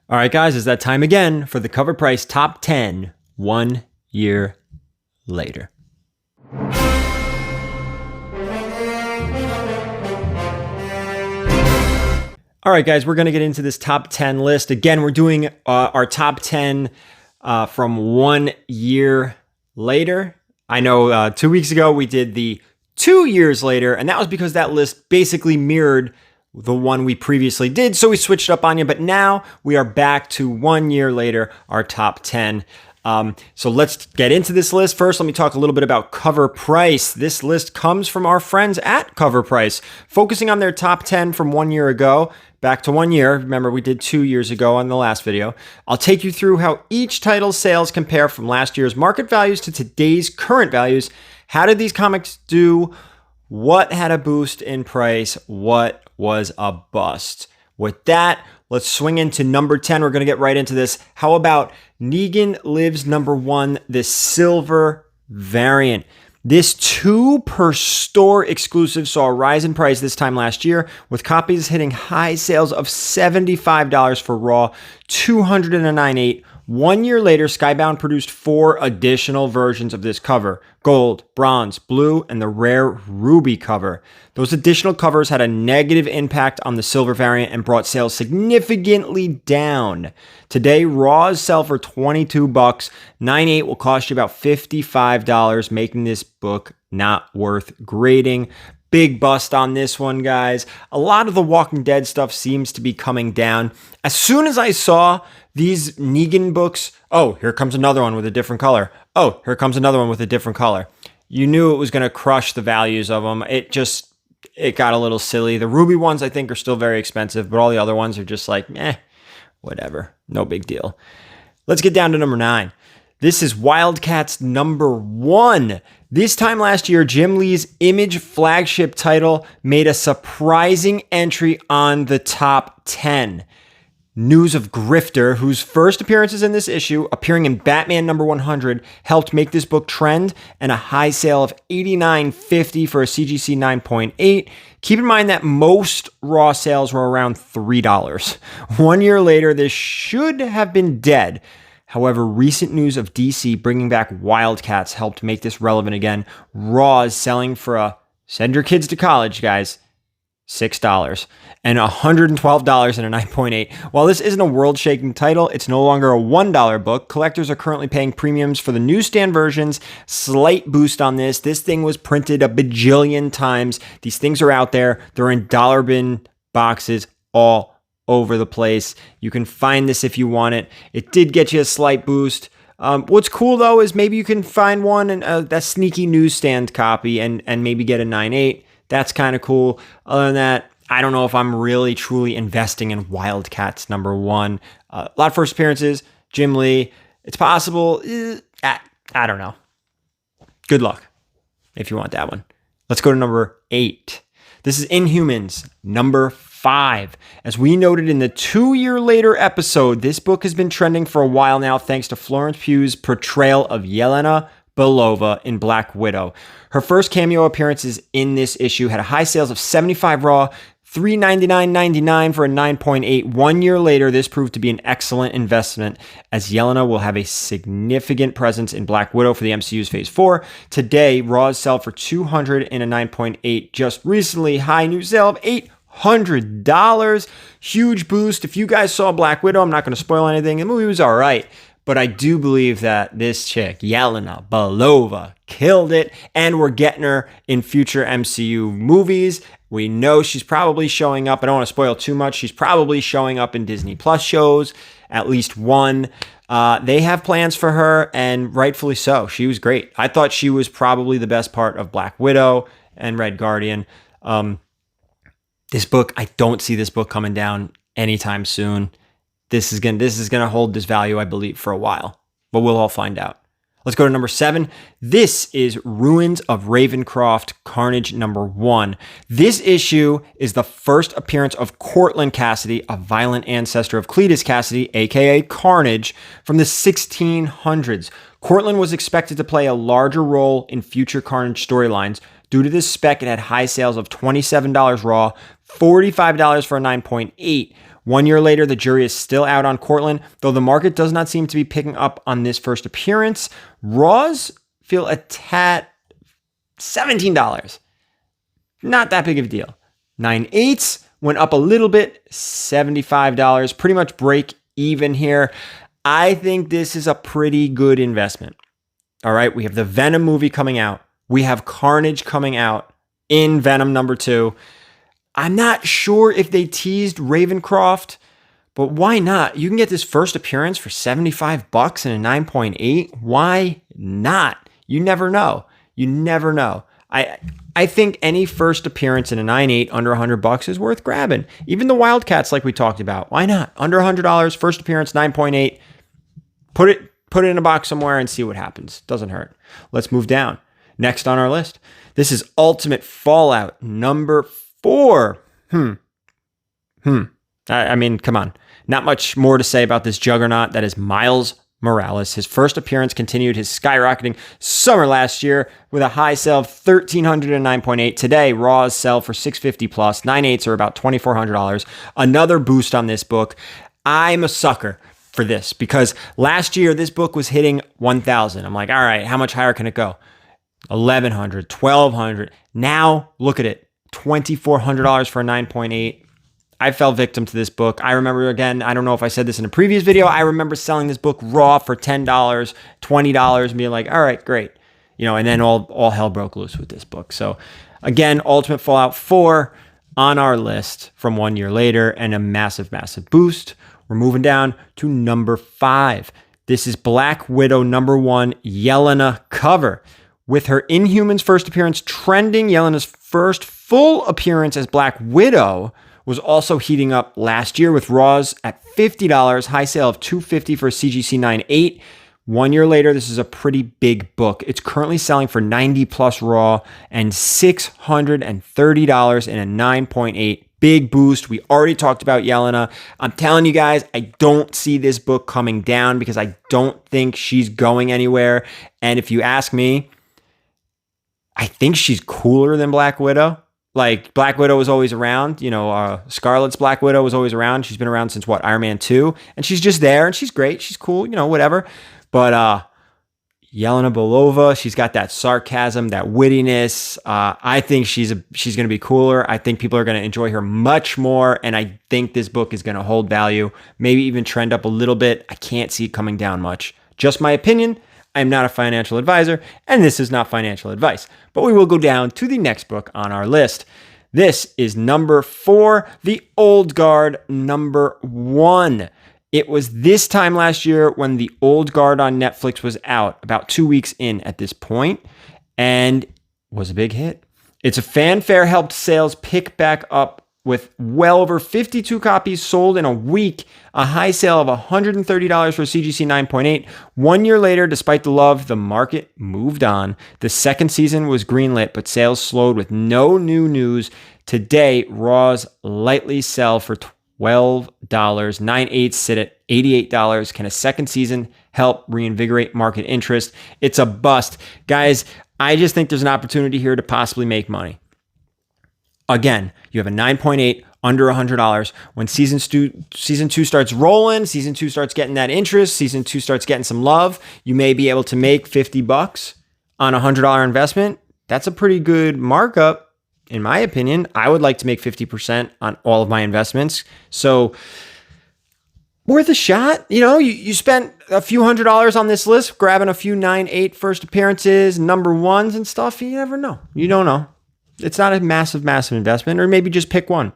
All right, guys, it's that time again for the Cover Price Top 10 1 year later. All right, guys, we're going to get into this top 10 list. Again, we're doing our top 10 from 1 year later. I know 2 weeks ago we did the 2 years later, and that was because that list basically mirrored the one we previously did, so we switched up on you, but now we are back to 1 year later, our top 10. So let's get into this list. First, let me talk a little bit about Covrprice. This list comes from our friends at Covrprice, focusing on their top 10 from 1 year ago, back to 1 year. Remember, we did 2 years ago on the last video. I'll take you through how each title's sales compare from last year's market values to today's current values. How did these comics do? What had a boost in price? What was a bust? With that, let's swing into number 10. We're going to get right into this. How about NEGAN Lives #1, the silver variant? This 2 per store exclusive saw a rise in price this time last year, with copies hitting high sales of $75 for raw, $209.8. 1 year later, Skybound produced 4 additional versions of this cover: gold, bronze, blue, and the rare ruby cover. Those additional covers had a negative impact on the silver variant and brought sales significantly down. Today, raws sell for $22. 9.8 will cost you about $55, making this book not worth grading. Big bust on this one, guys. A lot of the Walking Dead stuff seems to be coming down. As soon as I saw these NEGAN books, oh, here comes another one with a different color. Oh, here comes another one with a different color. You knew it was going to crush the values of them. It got a little silly. The ruby ones, I think, are still very expensive, but all the other ones are just like, whatever. No big deal. Let's get down to number 9. This is Wildcats #1. This time last year, Jim Lee's Image flagship title made a surprising entry on the top 10. News of Grifter, whose first appearances in this issue, appearing in Batman #100, helped make this book trend, and a high sale of $89.50 for a CGC 9.8. Keep in mind that most raw sales were around $3. 1 year later, this should have been dead. However, recent news of DC bringing back Wildcats helped make this relevant again. Raws selling for send your kids to college, guys, $6 and $112 and a 9.8. While this isn't a world-shaking title, it's no longer a $1 book. Collectors are currently paying premiums for the newsstand versions. Slight boost on this. This thing was printed a bajillion times. These things are out there. They're in dollar bin boxes all over the place. You can find this if you want it. It did get you a slight boost. What's cool though is maybe you can find one and that sneaky newsstand copy and maybe get a 9.8. That's kind of cool. Other than that, I don't know if I'm really truly investing in Wildcats #1. A lot of first appearances, Jim Lee. It's possible. I don't know. Good luck if you want that one. Let's go to number 8. This is INHUMANS #5. As we noted in the 2 year later episode, this book has been trending for a while now thanks to Florence Pugh's portrayal of Yelena Belova in Black Widow. Her first cameo appearances in this issue had a high sales of $75 raw, $399.99 for a 9.8. 1 year later, this proved to be an excellent investment, as Yelena will have a significant presence in Black Widow for the MCU's Phase 4. Today, raws sell for $200 and a 9.8. Just recently, high new sale of $800. Huge boost. If you guys saw Black Widow, I'm not going to spoil anything. The movie was all right. But I do believe that this chick, Yelena Belova, killed it, and we're getting her in future MCU movies. We know she's probably showing up. I don't want to spoil too much. She's probably showing up in Disney Plus shows, at least one. They have plans for her, and rightfully so. She was great. I thought she was probably the best part of Black Widow and Red Guardian. This book, I don't see this book coming down anytime soon. This is gonna hold this value, I believe, for a while, but we'll all find out. Let's go to number 7. This is Ruins of Ravencroft, Carnage #1. This issue is the first appearance of Cortland Cassidy, a violent ancestor of Cletus Cassidy, aka Carnage, from the 1600s. Cortland was expected to play a larger role in future Carnage storylines. Due to this spec, it had high sales of $27 raw, $45 for a 9.8. 1 year later, the jury is still out on Cortland, though the market does not seem to be picking up on this first appearance. Raws feel a tad $17. Not that big of a deal. 9/8 went up a little bit, $75. Pretty much break even here. I think this is a pretty good investment. All right, we have the Venom movie coming out. We have Carnage coming out in Venom #2. I'm not sure if they teased Ravencroft, but why not? You can get this first appearance for $75 and a 9.8. Why not? You never know. You never know. I think any first appearance in a 9.8 under $100 is worth grabbing. Even the Wildcats, like we talked about. Why not? Under $100, first appearance, 9.8. Put it in a box somewhere and see what happens. Doesn't hurt. Let's move down. Next on our list. This is Ultimate Fallout #4. I mean, come on. Not much more to say about this juggernaut. That is Miles Morales. His first appearance continued his skyrocketing summer last year with a high sale of $1,309.8. Today, raws sell for $650 plus. 9/8 are about $2,400. Another boost on this book. I'm a sucker for this because last year this book was hitting 1,000. I'm like, all right, how much higher can it go? 1,100, 1,200. Now look at it, $2,400 for a 9.8. I fell victim to this book. I remember, again, I don't know if I said this in a previous video, I remember selling this book raw for $10, $20 and being like, all right, great. And then all hell broke loose with this book. So again, Ultimate Fallout 4 on our list from 1 year later and a massive, massive boost. We're moving down to #5. This is Black Widow #1 Yelena cover. With her Inhumans first appearance trending, Yelena's first full appearance as Black Widow was also heating up last year with raws at $50, high sale of $250 for a CGC 9.8. 1 year later, this is a pretty big book. It's currently selling for $90 plus raw and $630 in a 9.8. Big boost. We already talked about Yelena. I'm telling you guys, I don't see this book coming down because I don't think she's going anywhere. And if you ask me, I think she's cooler than Black Widow. Like, Black Widow was always around. Scarlett's Black Widow was always around. She's been around since, Iron Man 2. And she's just there, and she's great. She's cool, whatever. But Yelena Belova, she's got that sarcasm, that wittiness. I think she's going to be cooler. I think people are going to enjoy her much more, and I think this book is going to hold value, maybe even trend up a little bit. I can't see it coming down much. Just my opinion. I'm not a financial advisor, and this is not financial advice. But we will go down to the next book on our list. This is #4, The Old Guard #1. It was this time last year when The Old Guard on Netflix was out, about 2 weeks in at this point, and was a big hit. It's a fanfare helped sales pick back up with well over 52 copies sold in a week, a high sale of $130 for CGC 9.8. 1 year later, despite the love, the market moved on. The second season was greenlit, but sales slowed with no new news. Today, raws lightly sell for $12. 9/8 sit at $88. Can a second season help reinvigorate market interest? It's a bust. Guys, I just think there's an opportunity here to possibly make money. Again, you have a 9.8 under $100. When season two starts rolling, season 2 starts getting that interest, season 2 starts getting some love, you may be able to make $50 on a $100 investment. That's a pretty good markup, in my opinion. I would like to make 50% on all of my investments. So worth a shot. You spent a few $100s on this list, grabbing a few 9.8 first appearances, #1s and stuff. You never know. You don't know. It's not a massive, massive investment, or maybe just pick one.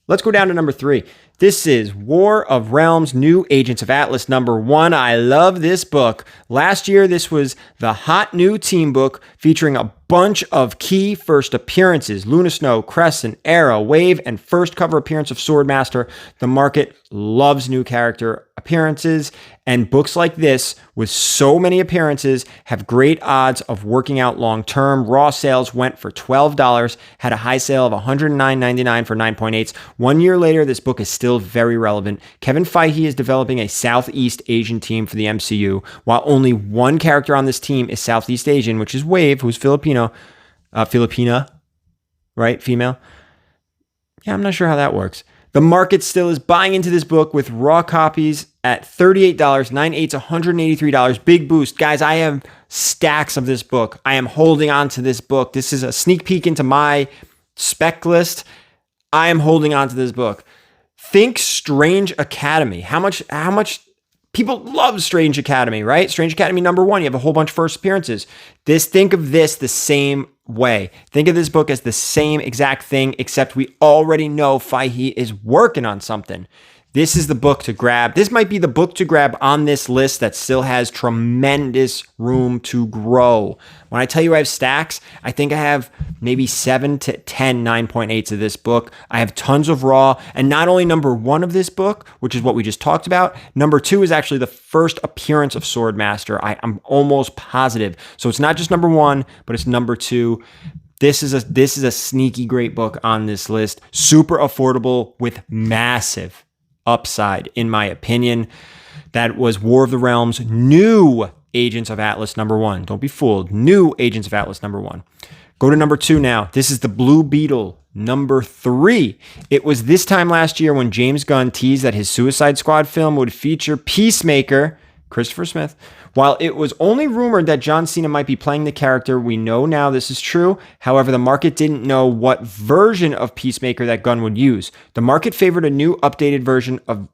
Let's go down to #3. This is War of Realms, New Agents of Atlas #1. I love this book. Last year, this was the hot new team book featuring a bunch of key first appearances. Luna Snow, Crescent, Arrow, Wave, and first cover appearance of Swordmaster. The market loves new character appearances, and books like this with so many appearances have great odds of working out long term. Raw sales went for $12, had a high sale of $109.99 for 9.8s. 1 year later, this book is still very relevant. Kevin Feige is developing a Southeast Asian team for the MCU, while only one character on this team is Southeast Asian, which is Wave, who's Filipina, right? Female. Yeah, I'm not sure how that works. The market still is buying into this book with raw copies at $38, 9/8, $183. Big boost. Guys, I have stacks of this book. I am holding on to this book. This is a sneak peek into my spec list. I am holding on to this book. Think Strange Academy. How much people love Strange Academy, right? Strange Academy #1. You have a whole bunch of first appearances. Think of this the same way. Think of this book as the same exact thing, except we already know Fahey is working on something. This is the book to grab. This might be the book to grab on this list that still has tremendous room to grow. When I tell you I have stacks, I think I have maybe 7 to 10 9.8s of this book. I have tons of raw, and not only #1 of this book, which is what we just talked about, #2 is actually the first appearance of Swordmaster. I'm almost positive. So it's not just #1, but it's #2. This is a sneaky great book on this list. Super affordable with massive upside, in my opinion. That was War of the Realms, new Agents of Atlas #1. Don't be fooled. New Agents of Atlas #1. Go to #2 now. This is the Blue Beetle #3. It was this time last year when James Gunn teased that his Suicide Squad film would feature Peacemaker, Christopher Smith. While it was only rumored that John Cena might be playing the character, we know now this is true. However, the market didn't know what version of Peacemaker that Gunn would use. The market favored a new updated version of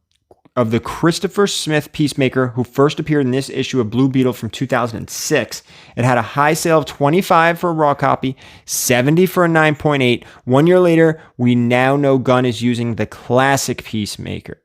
the Christopher Smith Peacemaker, who first appeared in this issue of Blue Beetle from 2006. It had a high sale of $25 for a raw copy, $70 for a 9.8. 1 year later, we now know Gunn is using the classic Peacemaker.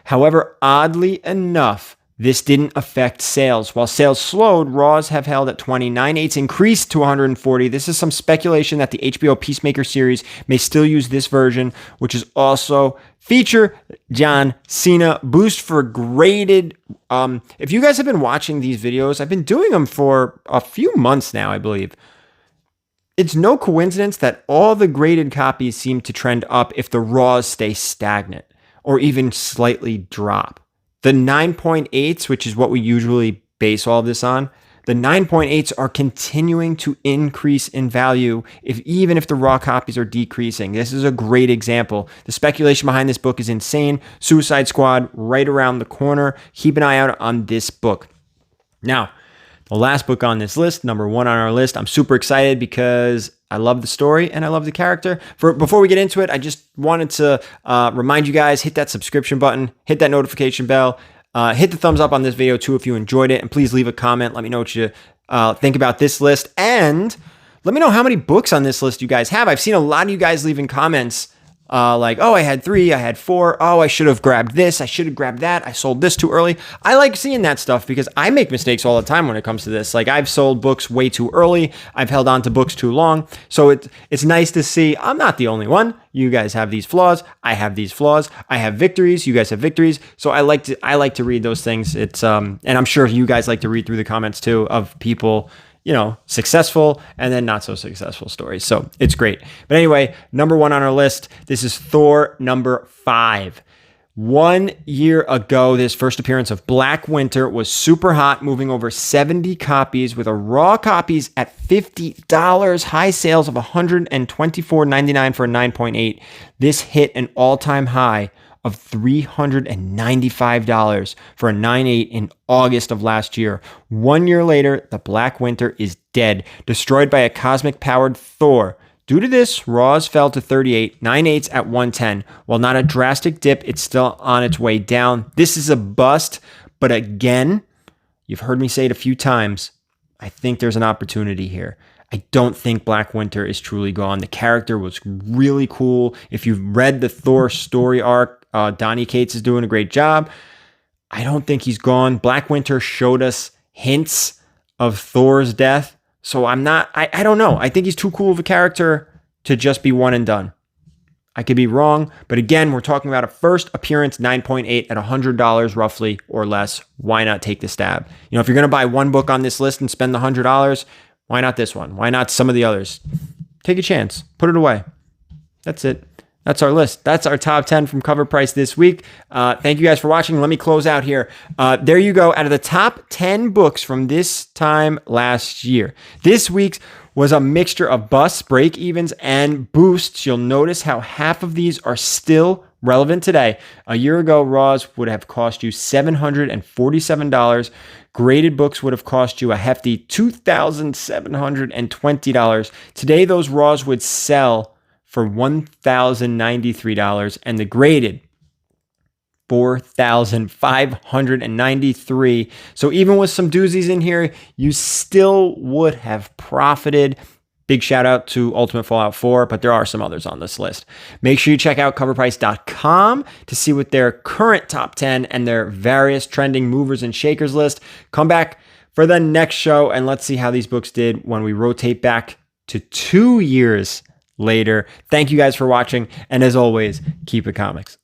However, oddly enough, this didn't affect sales. While sales slowed, Raws have held at 20. 9/8 increased to 140. This is some speculation that the HBO Peacemaker series may still use this version, which is also feature John Cena. Boost for graded. If you guys have been watching these videos, I've been doing them for a few months now, I believe. It's no coincidence that all the graded copies seem to trend up if the Raws stay stagnant or even slightly drop. The 9.8s, which is what we usually base all of this on, the 9.8s are continuing to increase in value even if the raw copies are decreasing. This is a great example. The speculation behind this book is insane. Suicide Squad right around the corner. Keep an eye out on this book. Now, the last book on this list, #1 on our list, I'm super excited because I love the story and I love the character. Before we get into it, I just wanted to remind you guys, hit that subscription button, hit that notification bell, hit the thumbs up on this video too if you enjoyed it, and please leave a comment. Let me know what you think about this list, and let me know how many books on this list you guys have. I've seen a lot of you guys leaving comments like, oh, I had 3, I had 4. Oh, I should have grabbed this. I should have grabbed that. I sold this too early. I like seeing that stuff because I make mistakes all the time when it comes to this. Like, I've sold books way too early. I've held on to books too long. So it's nice to see I'm not the only one. You guys have these flaws. I have these flaws. I have victories. You guys have victories. So I like to read those things. It's and I'm sure you guys like to read through the comments too of people, successful and then not so successful stories. So it's great. But anyway, #1 on our list, this is Thor #5. 1 year ago, this first appearance of Black Winter was super hot, moving over 70 copies with a raw copies at $50, high sales of $124.99 for a 9.8. This hit an all-time high of $395 for a 9.8 in August of last year. 1 year later, the Black Winter is dead, destroyed by a cosmic-powered Thor. Due to this, Raws fell to 38, 9/8 at 110. While not a drastic dip, it's still on its way down. This is a bust, but again, you've heard me say it a few times, I think there's an opportunity here. I don't think Black Winter is truly gone. The character was really cool. If you've read the Thor story arc, Donny Cates is doing a great job. I don't think he's gone. Black Winter showed us hints of Thor's death. So I don't know. I think he's too cool of a character to just be one and done. I could be wrong, but again, we're talking about a first appearance 9.8 at $100 roughly or less. Why not take the stab? If you're going to buy one book on this list and spend the $100, why not this one? Why not some of the others? Take a chance. Put it away. That's it. That's our list. That's our top 10 from Covrprice this week. Thank you guys for watching. Let me close out here. There you go. Out of the top 10 books from this time last year, this week's was a mixture of busts, break-evens, and boosts. You'll notice how half of these are still relevant today. A year ago, raws would have cost you $747. Graded books would have cost you a hefty $2,720. Today, those raws would sell for $1,093, and the graded $4,593. So even with some doozies in here, you still would have profited. Big shout out to Ultimate Fallout 4, but there are some others on this list. Make sure you check out covrprice.com to see what their current top 10 and their various trending movers and shakers list. Come back for the next show and let's see how these books did when we rotate back to 2 years later. Thank you guys for watching, and as always, keep it comics.